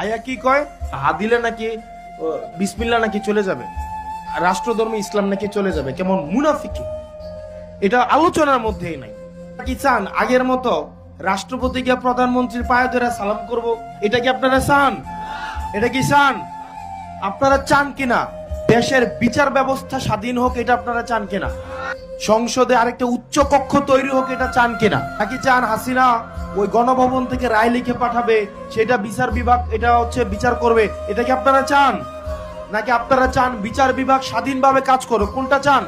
আয়া কি কয়, হা দিলে নাকি বিসমিল্লাহ নাকি চলে যাবে, রাষ্ট্রধর্ম ইসলাম নাকি চলে যাবে, কেমন মুনাফিকি। এটা আলোচনার মধ্যেই নাই। কি চান আগের মতো রাষ্ট্রপতিকে প্রধানমন্ত্রীর পায়ে ধরে সালাম করব? এটা কি আপনারা চান? এটা কি চান? আপনারা চান কিনা দেশের বিচার ব্যবস্থা স্বাধীন হোক? এটা আপনারা চান কিনা? সংসদে আরেকটা উচ্চ কক্ষ তৈরি হোক? এটা চান কিনা? নাকি চান হাসিনা ওই গণভবন থেকে রায় লিখে পাঠাবে, সেটা বিচার বিভাগ এটা হচ্ছে বিচার করবে? এটা কি আপনারা চান? নাকি আপনারা চান বিচার বিভাগ স্বাধীনভাবে কাজ করুক? কোনটা চান?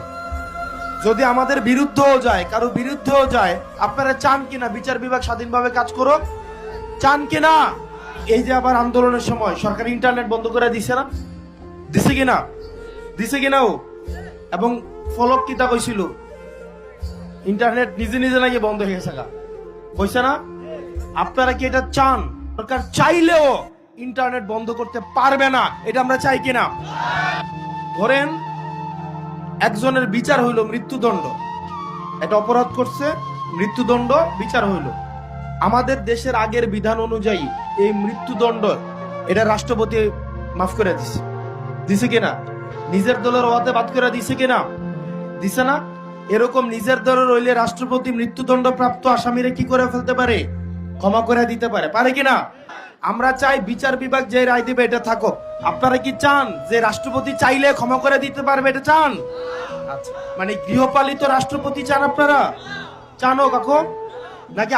যদি আমাদের বিরুদ্ধেও যায়, কারো বিরুদ্ধেও যায়, আপনারা চান কিনা বিচার বিভাগ স্বাধীনভাবে কাজ করুক? চান কিনা? এই যে আবার আন্দোলনের সময় সরকার ইন্টারনেট বন্ধ করে দিছে না? দিছে কিনা? দিছে কিনা? ও এবং ফলক কিতা কইছিল ইন্টারনেট নিজে নিজে নাকি বন্ধ হয়ে গেছে, কইছে না? আপনারা কি এটা চান? সরকার চাইলেও ইন্টারনেট বন্ধ করতে পারবে না, এটা আমরা চাই কিনা? ধরেন একজনের বিচার হইল মৃত্যুদণ্ড, এটা অপরাধ করছে, মৃত্যুদণ্ড বিচার হইল। আমাদের দেশের আগের বিধান অনুযায়ী এই মৃত্যুদণ্ড এটা রাষ্ট্রপতি মাফ করে দিছে, দিছে কিনা? নিজের দলের ওয়াতে বাদ করে দিছে কিনা? দিছে না? এরকম নিজের দলের হইলে রাষ্ট্রপতি মৃত্যুদণ্ড প্রাপ্ত আসামিরা কি করে ফেলতে পারে? ক্ষমা করে দিতে পারে, পারে কিনা? আমরা চাই বিচার বিভাগ যে রায় দিবে এটা থাকুক। আপনারা কি চান যে রাষ্ট্রপতি চাইলে ক্ষমা করে দিতে পারবে? এটা চান? আচ্ছা, মানে গৃহপালিত রাষ্ট্রপতি চান আপনারা? চানো কাকু? নাকি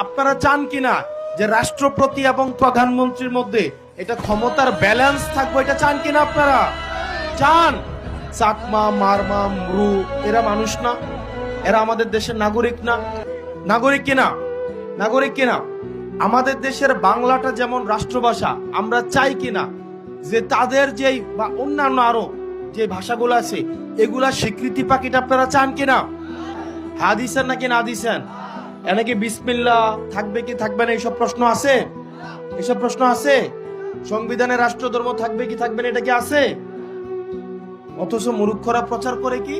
আপনারা চান কিনা যে রাষ্ট্রপতি এবং প্রধানমন্ত্রীর মধ্যে এটা ক্ষমতার ব্যালেন্স থাকবে? এটা চান কিনা আপনারা? চান? চাকমা, মারমা, মরু এরা মানুষ না? এরা আমাদের দেশের নাগরিক না? নাগরিক কিনা? নাগরিক কিনা? আমাদের দেশের বাংলাটা যেমন রাষ্ট্রভাষা, আমরা চাই কিনা যে তাদের যে বা অন্যান্য আরো যে ভাষাগুলো আছে এগুলা স্বীকৃতি পাক? এটা আপনারা চান কিনা? হা দিছেন নাকি না দিছেন? এনেকে বিসমিল্লাহ থাকবে কি থাকবে না এইসব প্রশ্ন আছে? এসব প্রশ্ন আছে? সংবিধানে রাষ্ট্রধর্ম থাকবে কি থাকবে না এটা কি আছে? অথচ মূর্খরা প্রচার করে কি